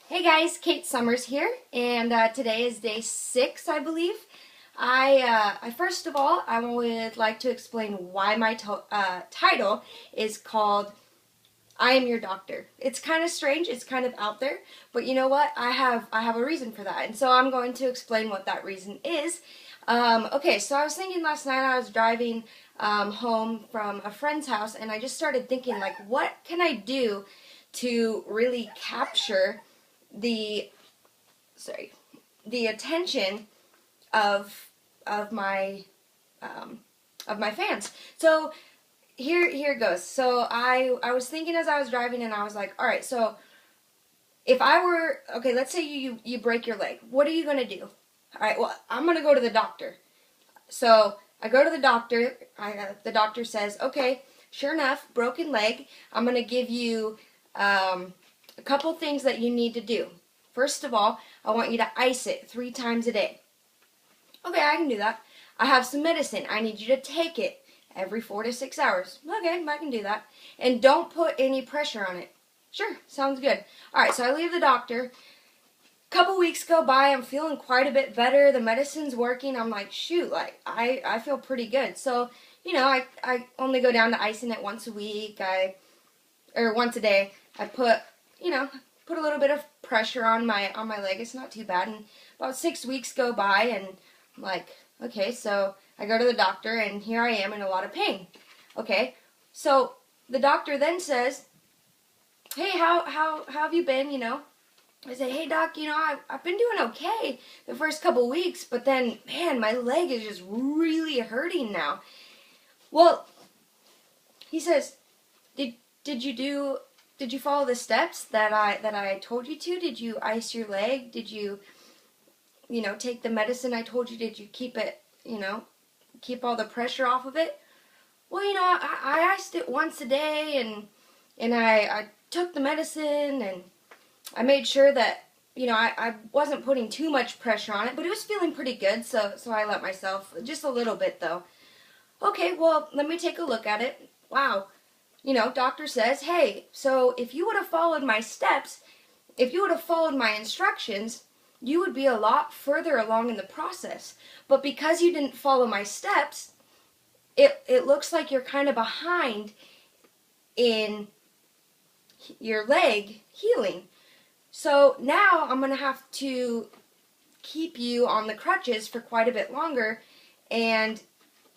Hey guys, Kate Summers here, and today is day 6, I believe. I first of all, I would like to explain why my title is called "I Am Your Doctor." It's kind of strange, it's kind of out there, but you know what? I have a reason for that, and so I'm going to explain what that reason is. Okay, so I was thinking last night. I was driving home from a friend's house, and I just started thinking, like, what can I do to really capture the sorry the attention of of my um, of my fans. So here it goes. So I was thinking as I was driving, and I was like, all right, so if I were okay, let's say you break your leg, what are you gonna do? All right, well, I'm gonna go to the doctor. So I go to the doctor. The doctor says, okay, sure enough, broken leg. I'm gonna give you a couple things that you need to do. First of all, I want you to ice it 3 times a day. Okay, I can do that. I have some medicine. I need you to take it every 4 to 6 hours. Okay, I can do that. And don't put any pressure on it. Sure, sounds good. All right, so I leave the doctor. Couple weeks go by. I'm feeling quite a bit better. The medicine's working. I'm like, shoot, like I feel pretty good. So I only go down to icing it once a week. Or once a day. I put put a little bit of pressure on my leg. It's not too bad. And about 6 weeks go by, and I'm like, okay, so I go to the doctor, and here I am in a lot of pain. Okay, so the doctor then says, hey, how have you been? I say, hey doc, I've been doing okay the first couple weeks, but then man, my leg is just really hurting now. Well, he says, did did you do did you follow the steps that I told you to? Did you ice your leg? Did you take the medicine I told you? Did you keep it, keep all the pressure off of it? Well, I iced it once a day, and I took the medicine, and I made sure that I wasn't putting too much pressure on it, but it was feeling pretty good, so I let myself just a little bit though. Okay, well, let me take a look at it. Wow. Doctor says, hey, so if you would have followed my steps, if you would have followed my instructions, you would be a lot further along in the process. But because you didn't follow my steps, it looks like you're kind of behind in your leg healing. So now I'm going to have to keep you on the crutches for quite a bit longer, and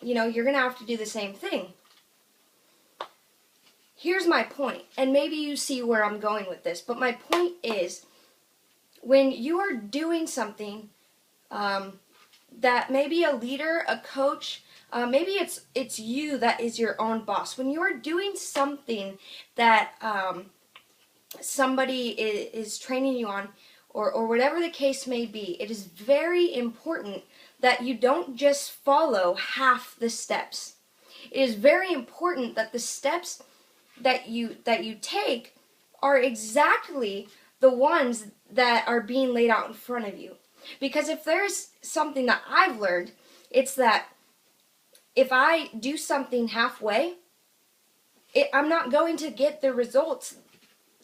you're going to have to do the same thing. Here's my point, and maybe you see where I'm going with this, but my point is, when you are doing something that maybe a leader, a coach, maybe it's you that is your own boss. When you are doing something that somebody is training you on, or whatever the case may be, it is very important that you don't just follow half the steps. It is very important that the steps that you take are exactly the ones that are being laid out in front of you. Because if there's something that I've learned, it's that if I do something halfway, I'm not going to get the results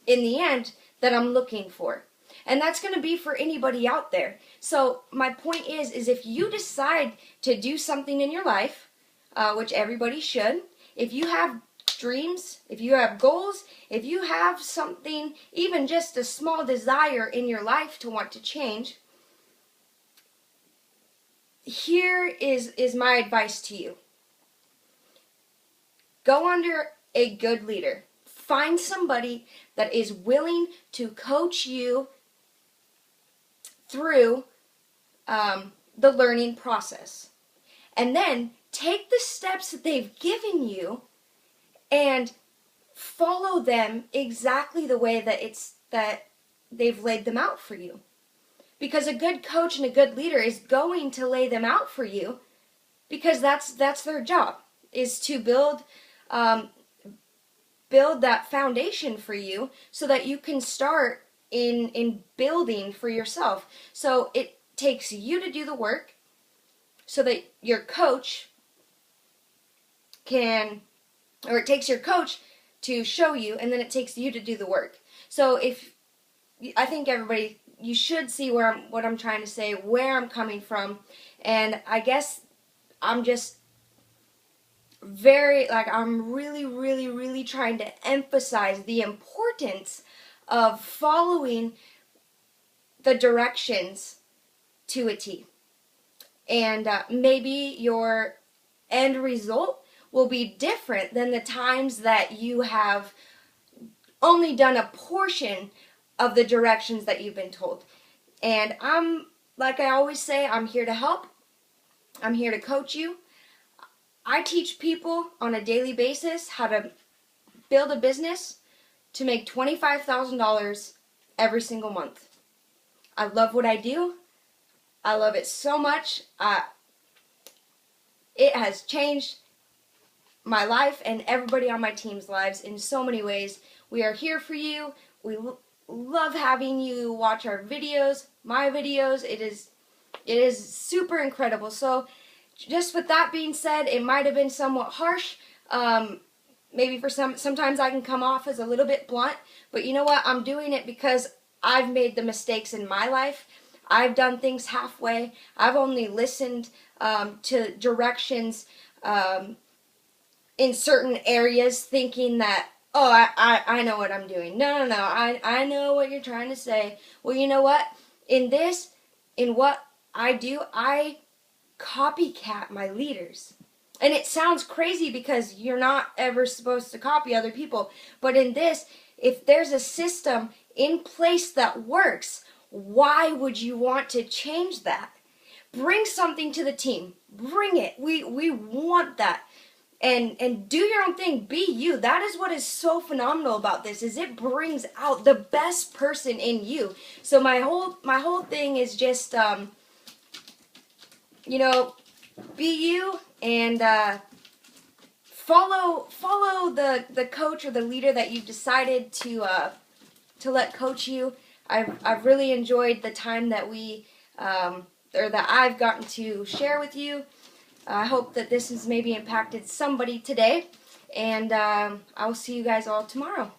in the end that I'm looking for. And that's going to be for anybody out there. So my point is if you decide to do something in your life, which everybody should, if you have dreams, if you have goals, if you have something, even just a small desire in your life to want to change, here is my advice to you. Go under a good leader. Find somebody that is willing to coach you through the learning process. And then take the steps that they've given you and follow them exactly the way that they've laid them out for you. Because a good coach and a good leader is going to lay them out for you, because that's their job, is to build that foundation for you so that you can start in building for yourself. So it takes you to do the work so that your coach can, or it takes your coach to show you, and then it takes you to do the work. So if I think everybody, you should see what I'm trying to say, where I'm coming from, and I guess I'm just I'm really, really, really trying to emphasize the importance of following the directions to a T. And maybe your end result will be different than the times that you have only done a portion of the directions that you've been told. And like I always say, I'm here to help. I'm here to coach you. I teach people on a daily basis how to build a business to make $25,000 every single month. I love what I do. I love it so much. It has changed my life and everybody on my team's lives in so many ways. We are here for you. We love having you watch our videos, my videos. It is super incredible. So just with that being said, it might have been somewhat harsh. Maybe for sometimes I can come off as a little bit blunt, but you know what? I'm doing it because I've made the mistakes in my life. I've done things halfway. I've only listened to directions in certain areas, thinking that, oh, I know what I'm doing. No, I know what you're trying to say. Well, you know what? In what I do, I copycat my leaders. And it sounds crazy because you're not ever supposed to copy other people. But in this, if there's a system in place that works, why would you want to change that? Bring something to the team. Bring it. We want that. And do your own thing. Be you. That is what is so phenomenal about this, is it brings out the best person in you. So my whole thing is just be you, and follow the coach or the leader that you've decided to let coach you. I've really enjoyed the time that that I've gotten to share with you. I hope that this has maybe impacted somebody today, and I will see you guys all tomorrow.